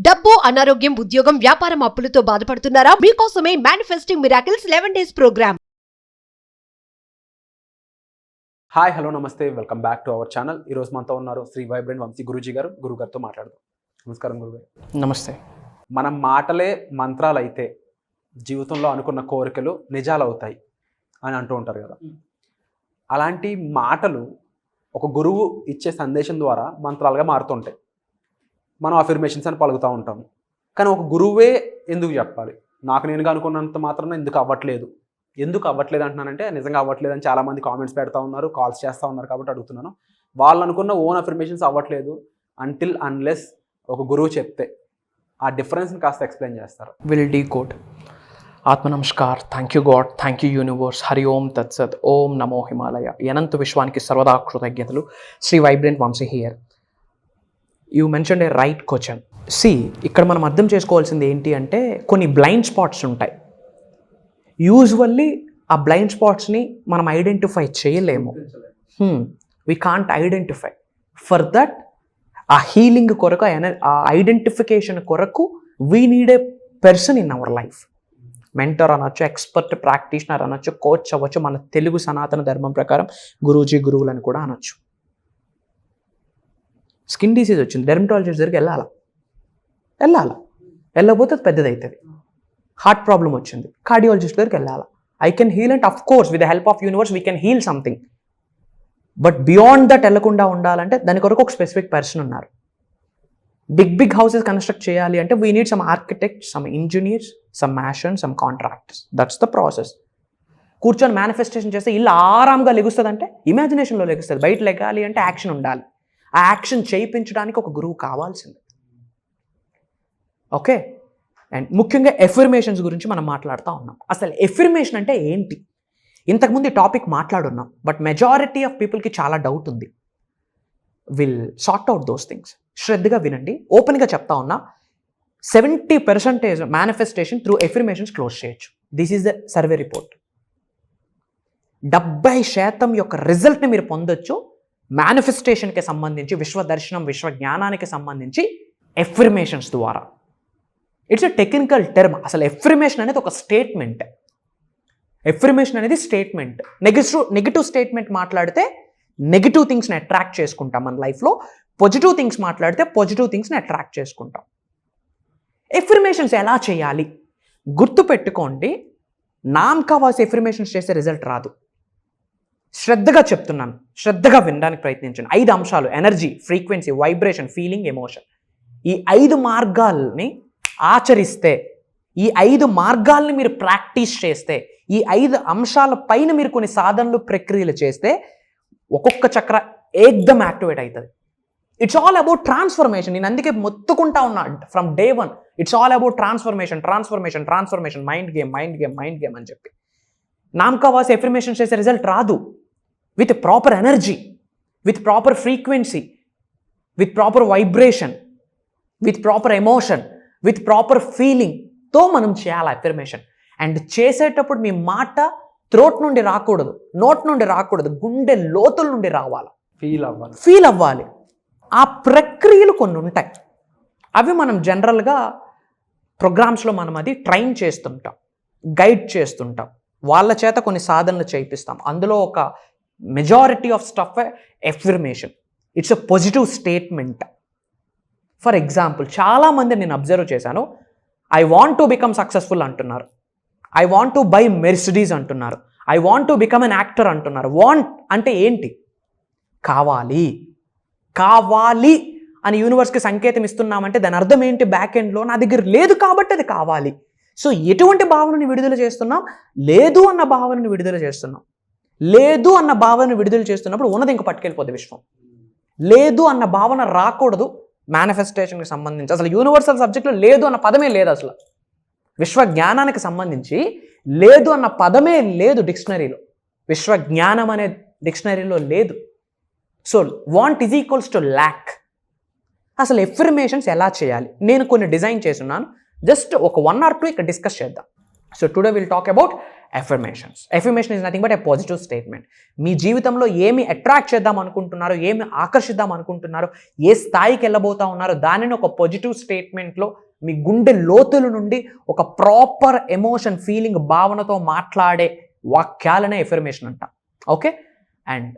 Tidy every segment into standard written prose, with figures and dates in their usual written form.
డబ్బు, అనారోగ్యం, ఉద్యోగం, వ్యాపారం, అప్పులతో బాధపడుతున్నారా? మీకోసమే manifesting miracles 11 days programme. Hi, hello, నమస్తే, welcome back to our channel. ఈరోజు మనతో ఉన్నారు శ్రీ వైబ్రెంట్ వంశీ గురూజీ గారు. గురుగారితో మాట్లాడదాం. నమస్కారం గురుగారు. నమస్తే. మనం మాటలే మంత్రాలు అయితే జీవితంలో అనుకున్న కోరికలు నిజాలు అవుతాయి అని అంటూ ఉంటారు కదా. అలాంటి మాటలు ఒక గురువు ఇచ్చే సందేశం ద్వారా మంత్రాలుగా మారుతుంటాయి. మనం అఫర్మేషన్స్ అని పలుకుతూ ఉంటాము. కానీ ఒక గురువే ఎందుకు చెప్పాలి? నాకు నేనుగా అనుకున్నంత మాత్రం ఎందుకు అవ్వట్లేదు అంటున్నానంటే, నిజంగా అవ్వట్లేదు అని చాలామంది కామెంట్స్ పెడతా ఉన్నారు, కాల్స్ చేస్తూ ఉన్నారు కాబట్టి అడుగుతున్నాను. వాళ్ళు అనుకున్న ఓన్ అఫర్మేషన్స్ అవ్వట్లేదు అంటిల్ అన్లెస్ ఒక గురువు చెప్తే. ఆ డిఫరెన్స్ని కాస్త ఎక్స్ప్లెయిన్ చేస్తారు. Will decode. ఆత్మ నమస్కార్. Thank you God, thank you universe. హరి ఓం తత్సత్. ఓం నమో హిమాలయ. అనంత విశ్వానికి సర్వదా కృతజ్ఞతలు. Shri vibrant Vamsi here. You mentioned a right question. ఇక్కడ మనం అర్థం చేసుకోవాల్సింది ఏంటి అంటే, కొన్ని బ్లైండ్ స్పాట్స్ ఉంటాయి. యూజువల్లీ ఆ బ్లైండ్ స్పాట్స్ని మనం ఐడెంటిఫై చేయలేము. We can't identify. For that ఆ హీలింగ్ కొరకు, ఆ ఐడెంటిఫికేషన్ కొరకు we need a person in our life. Mentor అనొచ్చు, ఎక్స్పర్ట్ ప్రాక్టీషనర్ అనొచ్చు, కోచ్ అవ్వచ్చు, మన తెలుగు సనాతన ధర్మం ప్రకారం గురూజీ, గురువులని కూడా అనొచ్చు. స్కిన్ డిసీజ్ వచ్చింది, డెర్మటాలజిస్ట్ దగ్గరికి వెళ్ళకపోతే అది పెద్దది అవుతుంది. హార్ట్ ప్రాబ్లం వచ్చింది, కార్డియాలజిస్ట్ దగ్గరికి వెళ్ళాలి. I can heal and of course with the help of universe we can heal something. But beyond that వెళ్ళకుండా ఉండాలంటే దాని కొరకు ఒక స్పెసిఫిక్ పర్సన్ ఉన్నారు. బిగ్ హౌసెస్ కన్స్ట్రక్ట్ చేయాలి అంటే we need some architects, some engineers, some masons, some contractors. That's the process. కూర్చొని manifestation చేస్తే ఇల్లు ఆరాంగా లెగుస్తుంది అంటే ఇమాజినేషన్లో లెగుస్తుంది. బయట లెగాలి అంటే యాక్షన్ ఉండాలి. ఆ యాక్షన్ చేయించడానికి ఒక గురువు కావాల్సింది. ఓకే. అండ్ ముఖ్యంగా ఎఫర్మేషన్స్ గురించి మనం మాట్లాడుతూ ఉన్నాం. అసలు ఎఫర్మేషన్ అంటే ఏంటి? ఇంతకుముందు ఈ టాపిక్ మాట్లాడున్నాం, బట్ మెజారిటీ ఆఫ్ పీపుల్కి చాలా డౌట్ ఉంది. Will sort out those things. శ్రద్ధగా వినండి. ఓపెన్గా చెప్తా ఉన్నా, 70% మేనిఫెస్టేషన్ త్రూ ఎఫర్మేషన్స్ క్లోజ్ చేయొచ్చు. This is the survey report. 70% యొక్క రిజల్ట్ని మీరు పొందొచ్చు మేనిఫెస్టేషన్కి సంబంధించి, విశ్వ దర్శనం, విశ్వ జ్ఞానానికి సంబంధించి ఎఫర్మేషన్స్ ద్వారా. It's a technical term. అసలు ఎఫర్మేషన్ అనేది ఒక స్టేట్మెంట్. ఎఫర్మేషన్ అనేది స్టేట్మెంట్. నెగిటివ్ స్టేట్మెంట్ మాట్లాడితే నెగిటివ్ థింగ్స్ని అట్రాక్ట్ చేసుకుంటాం మన లైఫ్లో. పాజిటివ్ థింగ్స్ మాట్లాడితే పాజిటివ్ థింగ్స్ని అట్రాక్ట్ చేసుకుంటాం. ఎఫర్మేషన్స్ ఎలా చేయాలి? గుర్తుపెట్టుకోండి, నామకావాసి ఎఫర్మేషన్స్ చేసే రిజల్ట్ రాదు. శ్రద్ధగా చెప్తున్నాను, శ్రద్ధగా వినడానికి ప్రయత్నించండి. 5 అంశాలు: energy, frequency, vibration, feeling, emotion. ఈ 5 మార్గాల్ని ఆచరిస్తే, ఈ 5 మార్గాల్ని మీరు ప్రాక్టీస్ చేస్తే, ఈ 5 అంశాల పైన మీరు కొన్ని సాధనలు, ప్రక్రియలు చేస్తే ఒక్కొక్క చక్ర ఏకదం యాక్టివేట్ అవుతుంది. It's all about transformation. నేను అందుకే మొత్తుకుంటా ఉన్నా from day 1. It's all about transformation. Mind game అని చెప్పి. నామకావాసి ఎఫర్మేషన్ చేసే రిజల్ట్ రాదు. With proper energy, with proper frequency, with proper vibration, with proper emotion, with proper ఫీలింగ్తో మనం చేయాలి ఎఫర్మేషన్. అండ్ చేసేటప్పుడు మీ మాట థ్రోట్ నుండి రాకూడదు, నోట్ నుండి రాకూడదు, గుండె లోతుల నుండి రావాలి. ఫీల్ అవ్వాలి. ఆ ప్రక్రియలు కొన్ని ఉంటాయి. అవి మనం జనరల్గా ప్రోగ్రామ్స్లో మనం అది ట్రైన్ చేస్తుంటాం, గైడ్ చేస్తుంటాం, వాళ్ళ చేత కొన్ని సాధనలు చేయిస్తాం. అందులో ఒక majority of stuff affirmation. It's a positive statement. For example, చాలామంది నేను అబ్జర్వ్ చేశాను, I want to become successful అంటున్నారు, I want to buy Mercedes అంటున్నారు, I want to become an actor అంటున్నారు. వాంట్ అంటే ఏంటి? కావాలి అని యూనివర్స్కి సంకేతం ఇస్తున్నామంటే దాని అర్థం ఏంటి? బ్యాక్ ఎండ్లో నా దగ్గర లేదు కాబట్టి అది కావాలి. సో ఎటువంటి భావనని విడుదల చేస్తున్నాం? లేదు అన్న భావనని విడుదల చేస్తున్నాం. లేదు అన్న భావనని విడుదల చేస్తున్నప్పుడు ఉన్నది ఇంక పట్టుకెళ్ళిపోద్ది విశ్వం. లేదు అన్న భావన రాకూడదు మేనిఫెస్టేషన్కి సంబంధించి. అసలు యూనివర్సల్ సబ్జెక్ట్లో లేదు అన్న పదమే లేదు. అసలు విశ్వ జ్ఞానానికి సంబంధించి లేదు అన్న పదమే లేదు డిక్షనరీలో. విశ్వ జ్ఞానం అనే డిక్షనరీలో లేదు. So want is equals to lakh. అసలు ఎఫర్మేషన్స్ ఎలా చేయాలి? నేను కొన్ని డిజైన్ చేస్తున్నాను. జస్ట్ ఒక 1 or 2 ఇక్కడ డిస్కస్ చేద్దాం. So today will talk about affirmations. Affirmation is nothing but a positive statement. మీ జీవితంలో ఏమి అట్రాక్ట్ చేద్దాం అనుకుంటున్నారో, ఏమి ఆకర్షిద్దాం అనుకుంటున్నారో, ఏ స్థాయికి వెళ్ళబోతా ఉన్నారో దానిని ఒక పాజిటివ్ స్టేట్మెంట్లో మీ గుండె లోతుల నుండి ఒక ప్రాపర్ ఎమోషన్, ఫీలింగ్, భావనతో మాట్లాడే వాక్యాలనే ఎఫర్మేషన్ అంట. Okay, and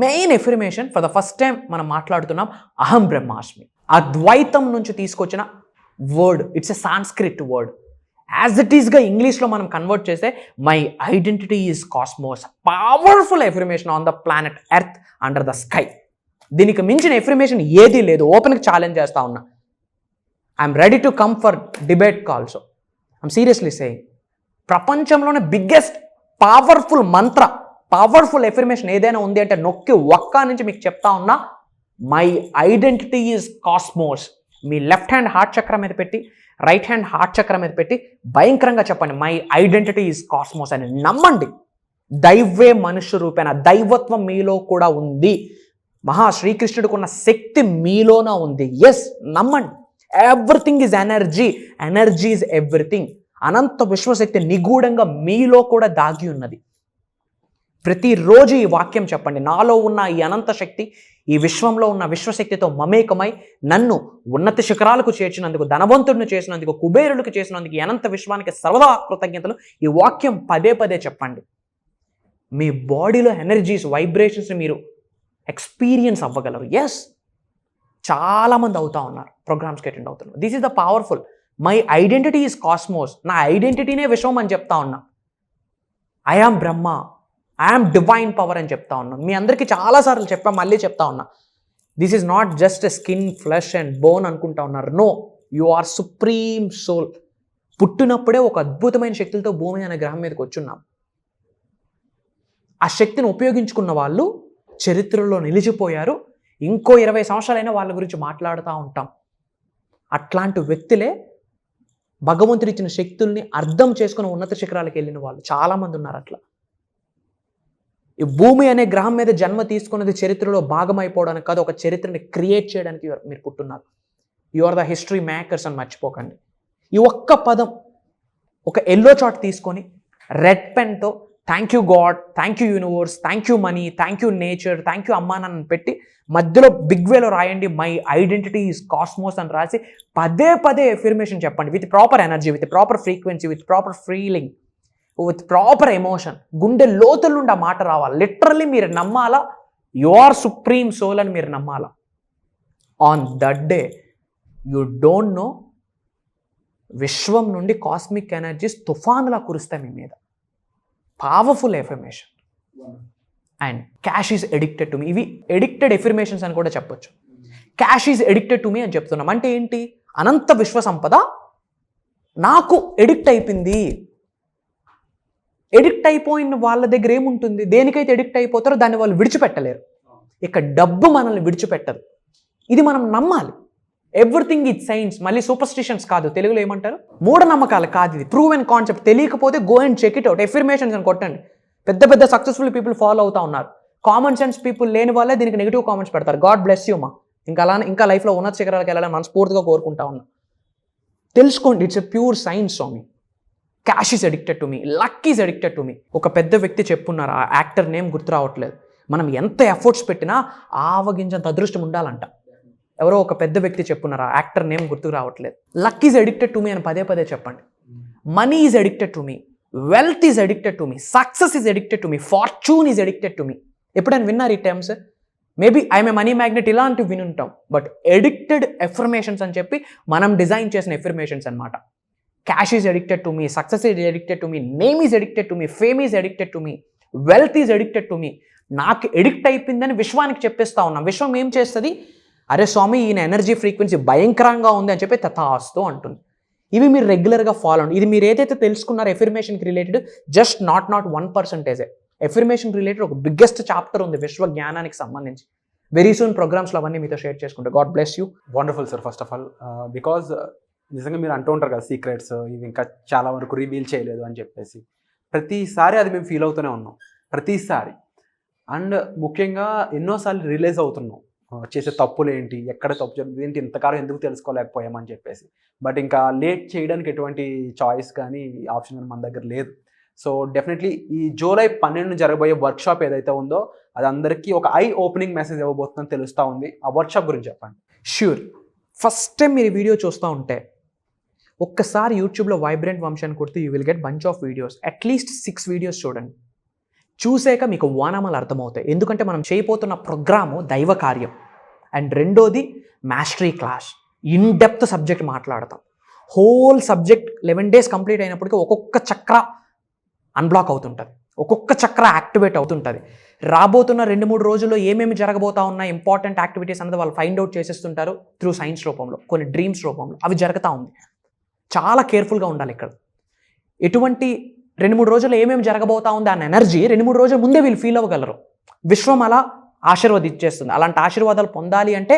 main affirmation for the first time మనం మాట్లాడుతున్నాం అహం బ్రహ్మాస్మి. అద్వైతం నుంచి తీసుకొచ్చిన word, it's a Sanskrit word. As it ఈస్గా ఇంగ్లీష్లో మనం కన్వర్ట్ చేస్తే my identity is cosmos. Powerful affirmation on the planet earth under the sky. దీనికి మించిన ఎఫర్మేషన్ ఏదీ లేదు. ఓపెన్కి ఛాలెంజ్ చేస్తా ఉన్నా. I'm ready to come for debate also. I'm seriously saying, ప్రపంచంలోనే బిగ్గెస్ట్ పవర్ఫుల్ మంత్ర, పవర్ఫుల్ ఎఫర్మేషన్ ఏదైనా ఉంది అంటే నొక్కి ఒక్క నుంచి మీకు చెప్తా ఉన్నా, my identity is cosmos. Me left hand heart చక్రం మీద పెట్టి, రైట్ హ్యాండ్ హార్ట్ చక్రం మీద పెట్టి భయంకరంగా చెప్పండి, మై ఐడెంటిటీ ఈజ్ కాస్మోస్ అని నమ్మండి. దైవే మనుష్య రూపేణ, దైవత్వం మీలో కూడా ఉంది. మహా శ్రీకృష్ణుడికి ఉన్న శక్తి మీలోన ఉంది. ఎస్, నమ్మండి. Everything is energy, energy is everything. అనంత విశ్వశక్తి నిగూఢంగా మీలో కూడా దాగి ఉన్నది. ప్రతిరోజు ఈ వాక్యం చెప్పండి, నాలో ఉన్న ఈ అనంత శక్తి ఈ విశ్వంలో ఉన్న విశ్వశక్తితో మమేకమై నన్ను ఉన్నత శిఖరాలకు చేర్చినందుకు, ధనవంతుడిని చేసినందుకు, కుబేరులకు చేసినందుకు, ఈ అనంత విశ్వానికి సర్వదా కృతజ్ఞతలు. ఈ వాక్యం పదే పదే చెప్పండి. మీ బాడీలో ఎనర్జీస్, వైబ్రేషన్స్ని మీరు ఎక్స్పీరియన్స్ అవ్వగలరు. ఎస్, చాలామంది అవుతా ఉన్నారు, ప్రోగ్రామ్స్కి అటెండ్ అవుతున్నారు. This is the powerful. My identity is cosmos. నా ఐడెంటిటీనే విశ్వం అని చెప్తా ఉన్నా. I am Brahma, I'm divine power అని చెప్తా ఉన్నాను. మీ అందరికీ చాలాసార్లు చెప్పా, మళ్ళీ చెప్తా ఉన్నా. This is not just a skin, flesh and bone అనుకుంటా ఉన్నారు. No, you are supreme soul. పుట్టినప్పుడే ఒక అద్భుతమైన శక్తులతో భూమి అనే గ్రహం మీదకి వచ్చున్నాం. ఆ శక్తిని ఉపయోగించుకున్న వాళ్ళు చరిత్రలో నిలిచిపోయారు. ఇంకో 20 సంవత్సరాలైనా వాళ్ళ గురించి మాట్లాడుతూ ఉంటాం. అట్లాంటి వ్యక్తులే భగవంతుడు ఇచ్చిన శక్తుల్ని అర్థం చేసుకుని ఉన్నత శిఖరాలకు వెళ్ళిన వాళ్ళు చాలామంది ఉన్నారు. అట్లా ఈ భూమి అనే గ్రహం మీద జన్మ తీసుకున్నది చరిత్రలో భాగం అయిపోవడానికి కాదు, ఒక చరిత్రని క్రియేట్ చేయడానికి మీరు పుట్టున్నారు. You are the history makers అని మర్చిపోకండి. ఈ ఒక్క పదం ఒక ఎల్లో చార్ట్ తీసుకొని రెడ్ పెన్తో thank you God, thank you universe, thank you money, thank you nature, thank you అమ్మా నన్ను పెట్టి మధ్యలో బిగ్ వేలో రాయండి, మై ఐడెంటిటీ ఈజ్ కాస్మోస్ అని రాసి పదే పదే ఎఫర్మేషన్ చెప్పండి. With proper energy, with proper frequency, with proper feeling, with proper emotion. గుండె లోతుల నుండి ఆ మాట రావాలి. లిటరల్లీ మీరు నమ్మాలా, యు ఆర్ సుప్రీం సోల్ అని మీరు నమ్మాలా. On that day you don't know, విశ్వం నుండి కాస్మిక్ ఎనర్జీస్ తుఫానులా కురుస్తాయి మీ మీద. Powerful affirmation. And cash is addicted to me. ఇవి ఎడిక్టెడ్ ఎఫర్మేషన్స్ అని కూడా చెప్పొచ్చు. Cash is addicted to me అని చెప్తున్నాం అంటే ఏంటి? అనంత విశ్వ సంపద నాకు ఎడిక్ట్ అయిపోయింది. ఎడిక్ట్ అయిపోయిన వాళ్ళ దగ్గర ఏముంటుంది? దేనికైతే ఎడిక్ట్ అయిపోతారో దాన్ని వాళ్ళు విడిచిపెట్టలేరు. ఇక డబ్బు మనల్ని విడిచిపెట్టదు. ఇది మనం నమ్మాలి. Everything it science. మళ్ళీ సూపర్స్టిషన్స్ కాదు, తెలుగులో ఏమంటారు, మూఢనమ్మకాలు కాదు. ఇది ప్రూవెన్ కాన్సెప్ట్. తెలియకపోతే go and check it out. Affirmations అని కొట్టండి. పెద్ద పెద్ద సక్సెస్ఫుల్ పీపుల్ ఫాలో అవుతా ఉన్నారు. కామన్ సెన్స్ పీపుల్ లేని వాళ్ళే దీనికి నెగిటివ్ కామెంట్స్ పెడతారు. గాడ్ బ్లెస్ యూ మా, ఇంకా అలానే ఇంకా లైఫ్లో ఉన్నత శిఖరాలకు వెళ్ళాలని మనస్ఫూర్తిగా కోరుకుంటా ఉన్నా. తెలుసుకోండి, ఇట్స్ ఎ ప్యూర్ సైన్స్ స్వామి. Cash is addicted to me, luck is addicted to me. ఒక పెద్ద వ్యక్తి చెప్పున్నారు, ఆ యాక్టర్ నేమ్ గుర్తు రావట్లేదు. మనం ఎంత ఎఫర్ట్స్ పెట్టినా ఆవగించంత అదృష్టం ఉండాలంట. ఎవరో ఒక పెద్ద వ్యక్తి చెప్పున్నారు, ఆ యాక్టర్ నేమ్ గుర్తుకు రావట్లేదు. Luck is addicted to me అని పదే పదే చెప్పండి. Money is addicted to me, wealth is addicted to me, success is addicted to me, fortune is addicted to me. ఎప్పుడైనా విన్నారు ఈ terms? Maybe I'm a money magnet ఇలాంటివి వినుంటాం. But addicted affirmations అని చెప్పి మనం డిజైన్ చేసిన ఎఫర్మేషన్స్ అనమాట. Cash is addicted to me, success is addicted to me, name is addicted to me, fame is addicted to me, wealth is addicted to me. నాకు addict అయిపోయిందని విశ్వానికి చెప్పేస్తా ఉన్నాం. విశ్వం ఏం చేస్తుంది? అరే స్వామి, ఈయన ఎనర్జీ ఫ్రీక్వెన్సీ భయంకరంగా ఉంది అని చెప్పి తథాస్తు అంటుంది. ఇవి మీరు రెగ్యులర్గా ఫాలో అండి. ఇది మీరు ఏదైతే తెలుసుకున్నారో ఎఫర్మేషన్కి related, just not 1%. Affirmation related ఒక బిగ్గెస్ట్ చాప్టర్ ఉంది విశ్వ జ్ఞానానికి సంబంధించి. వెరీ సూన్ ప్రోగ్రామ్స్లో అవన్నీ మీతో షేర్ చేసుకుంటే. God bless you. Wonderful sir. First of all because నిజంగా మీరు అంటూ ఉంటారు కదా, సీక్రెట్స్ ఇవి ఇంకా చాలా వరకు రివీల్ చేయలేదు అని చెప్పేసి. ప్రతిసారి అది మేము ఫీల్ అవుతూనే ఉన్నాం, ప్రతిసారి. అండ్ ముఖ్యంగా ఎన్నోసార్లు రిలీజ్ అవుతున్నాం. చేసే తప్పులు ఏంటి, ఎక్కడ తప్పు జరిగింది ఏంటి, ఇంతకాలం ఎందుకు తెలుసుకోలేకపోయామని చెప్పేసి. బట్ ఇంకా లేట్ చేయడానికి ఎటువంటి చాయిస్ కానీ ఆప్షన్ కానీ మన దగ్గర లేదు. సో డెఫినెట్లీ ఈ జూలై 12 జరగబోయే వర్క్షాప్ ఏదైతే ఉందో అది అందరికీ ఒక ఐ ఓపెనింగ్ మెసేజ్ ఇవ్వబోతుందని తెలుస్తూ ఉంది. ఆ వర్క్షాప్ గురించి చెప్పండి. ష్యూర్. ఫస్ట్ టైం మీరు వీడియో చూస్తూ ఉంటే ఒక్కసారి యూట్యూబ్లో వైబ్రెంట్ వంశీ అని కొడితే you will get bunch of videos. At least 6 videos చూడండి. చూసాక మీకు వానామాలు అర్థమవుతాయి. ఎందుకంటే మనం చేయబోతున్న ప్రోగ్రాము దైవ కార్యం. అండ్ రెండోది mastery class. In depth subject మాట్లాడతాం. హోల్ సబ్జెక్ట్ 11 days కంప్లీట్ అయినప్పటికీ ఒక్కొక్క చక్ర అన్బ్లాక్ అవుతుంటుంది, ఒక్కొక్క చక్ర యాక్టివేట్ అవుతుంటుంది. రాబోతున్న 2-3 రోజుల్లో ఏమేమి జరగబోతా ఉన్నాయి ఇంపార్టెంట్ యాక్టివిటీస్ అనేది వాళ్ళు ఫైండ్ అవుట్ చేసేస్తుంటారు త్రూ సైన్స్ రూపంలో, కొన్ని డ్రీమ్స్ రూపంలో. అవి జరుగుతూ ఉంది. చాలా కేర్ఫుల్గా ఉండాలి ఇక్కడ. ఎటువంటి 2-3 రోజుల్లో ఏమేమి జరగబోతా ఉంది అన్న ఎనర్జీ 2-3 రోజుల ముందే వీళ్ళు ఫీల్ అవ్వగలరు. విశ్వం అలా ఆశీర్వదించేస్తుంది. అలాంటి ఆశీర్వాదాలు పొందాలి అంటే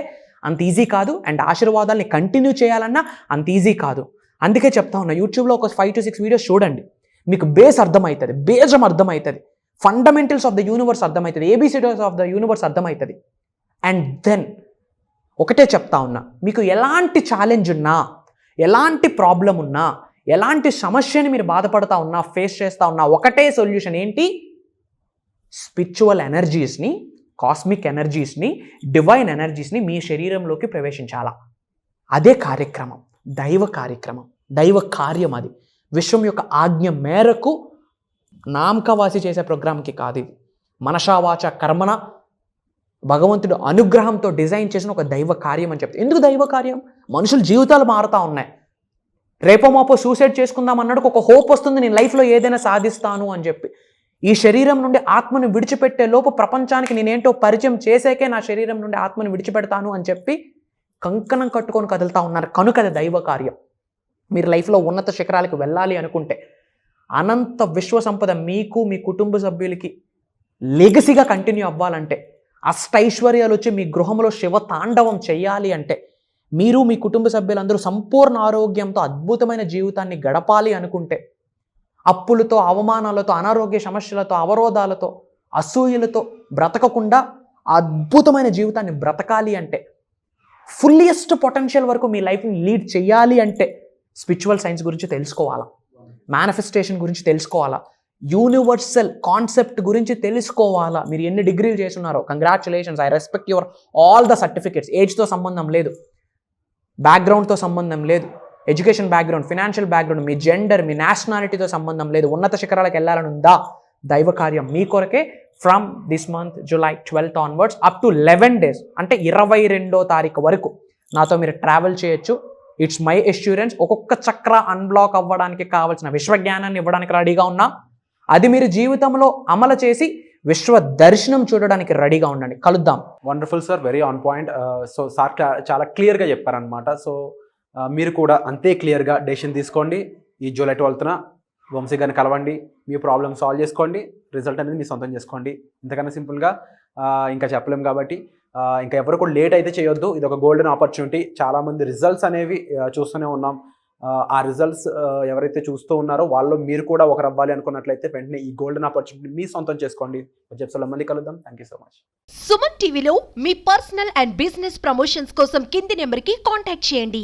అంత ఈజీ కాదు. అండ్ ఆశీర్వాదాలని కంటిన్యూ చేయాలన్నా అంత ఈజీ కాదు. అందుకే చెప్తా ఉన్నా, యూట్యూబ్లో ఒక 5 to 6 వీడియోస్ చూడండి. మీకు బేస్ అర్థమవుతుంది, బేజం అర్థమవుతుంది, ఫండమెంటల్స్ ఆఫ్ ద యూనివర్స్ అర్థమవుతుంది, ఏబిసిడీస్ ఆఫ్ ద యూనివర్స్ అర్థమవుతుంది. అండ్ దెన్ ఒకటే చెప్తా ఉన్నా, మీకు ఎలాంటి ఛాలెంజ్ ఉన్నా, ఎలాంటి ప్రాబ్లం ఉన్నా, ఎలాంటి సమస్యని మీరు బాధపడతా ఉన్నా, ఫేస్ చేస్తూ ఉన్నా, ఒకటే సొల్యూషన్ ఏంటి? స్పిరిచువల్ ఎనర్జీస్ని, కాస్మిక్ ఎనర్జీస్ని, డివైన్ ఎనర్జీస్ని మీ శరీరంలోకి ప్రవేశించాలా. అదే కార్యక్రమం, దైవ కార్యక్రమం, దైవ కార్యం. అది విశ్వం యొక్క ఆజ్ఞ మేరకు నామకవాసి చేసే ప్రోగ్రామ్కి కాదు ఇది. మనషావాచ కర్మన భగవంతుడు అనుగ్రహంతో డిజైన్ చేసిన ఒక దైవ కార్యం అని చెప్తారు. ఎందుకు దైవ కార్యం? మనుషుల జీవితాలు మారుతూ ఉన్నాయి. రేపో మాపో సూసైడ్ చేసుకుందాం అన్నాడు ఒక హోప్ వస్తుంది, నేను లైఫ్లో ఏదైనా సాధిస్తాను అని చెప్పి. ఈ శరీరం నుండి ఆత్మను విడిచిపెట్టే లోపు ప్రపంచానికి నేనేంటో పరిచయం చేసాకే నా శరీరం నుండి ఆత్మను విడిచిపెడతాను అని చెప్పి కంకణం కట్టుకొని కదులుతూ ఉన్నారు. కనుక అది దైవ కార్యం. మీరు లైఫ్లో ఉన్నత శిఖరాలకు వెళ్ళాలి అనుకుంటే, అనంత విశ్వ సంపద మీకు మీ కుటుంబ సభ్యులకి లెగసీగా కంటిన్యూ అవ్వాలంటే, అష్టైశ్వర్యాలు వచ్చి మీ గృహంలో శివ తాండవం చేయాలి అంటే, మీరు మీ కుటుంబ సభ్యులందరూ సంపూర్ణ ఆరోగ్యంతో అద్భుతమైన జీవితాన్ని గడపాలి అనుకుంటే, అప్పులతో, అవమానాలతో, అనారోగ్య సమస్యలతో, అవరోధాలతో, అసూయలతో బ్రతకకుండా అద్భుతమైన జీవితాన్ని బ్రతకాలి అంటే, ఫుల్లియెస్ట్ పొటెన్షియల్ వరకు మీ లైఫ్ని లీడ్ చేయాలి అంటే స్పిరిచువల్ సైన్స్ గురించి తెలుసుకోవాలా, మేనిఫెస్టేషన్ గురించి తెలుసుకోవాలా, యూనివర్సల్ కాన్సెప్ట్ గురించి తెలుసుకోవాలా. మీరు ఎన్ని డిగ్రీలు చేస్తున్నారో congratulations, I respect your all the certificates. ఏజ్తో సంబంధం లేదు, బ్యాక్గ్రౌండ్తో సంబంధం లేదు, ఎడ్యుకేషన్ బ్యాక్గ్రౌండ్, ఫినాన్షియల్ బ్యాక్గ్రౌండ్, మీ జెండర్, మీ నేషనాలిటీతో సంబంధం లేదు. ఉన్నత శిఖరాలకు వెళ్ళాలని ఉందా? దైవ కార్యం మీ కొరకే from this month July 12th onwards up to 11 days, అంటే 22వ తారీఖు వరకు నాతో మీరు ట్రావెల్ చేయొచ్చు. It's my assurance. ఒక్కొక్క చక్ర అన్బ్లాక్ అవ్వడానికి కావాల్సిన విశ్వజ్ఞానాన్ని ఇవ్వడానికి రెడీగా ఉన్నా. అది మీరు జీవితంలో అమలు చేసి విశ్వ దర్శనం చూడడానికి రెడీగా ఉండండి. కలుద్దాం. Wonderful sir, very on point. So sir చాలా క్లియర్గా చెప్పారనమాట. సో మీరు కూడా అంతే క్లియర్గా డెసిషన్ తీసుకోండి. ఈ జూలై 12th వంశీ గారిని కలవండి, మీ ప్రాబ్లమ్ సాల్వ్ చేసుకోండి, రిజల్ట్ అనేది మీ సొంతం చేసుకోండి. ఇంతకన్నా సింపుల్గా ఇంకా చెప్పలేం. కాబట్టి ఇంకా ఎవరు కూడా లేట్ అయితే చేయొద్దు. ఇది ఒక గోల్డెన్ ఆపర్చునిటీ. చాలామంది రిజల్ట్స్ అనేవి చూస్తూనే ఉన్నాం. ఆ రిజల్ట్స్ ఎవరైతే చూస్తూ ఉన్నారో వాళ్ళు మీరు కూడా ఒకరు అవ్వాలి అనుకున్నట్లయితే వెంటనే ఈ గోల్డెన్ ఆపర్చునిటీ మీ సొంతం చేసుకోండి. చెప్పాలి, మళ్ళీ కలుద్దాం. Thank you so much. Suman టీవీలో మీ పర్సనల్ అండ్ బిజినెస్ ప్రమోషన్స్ కోసం కింది నెంబర్కి కాంటాక్ట్ చేయండి.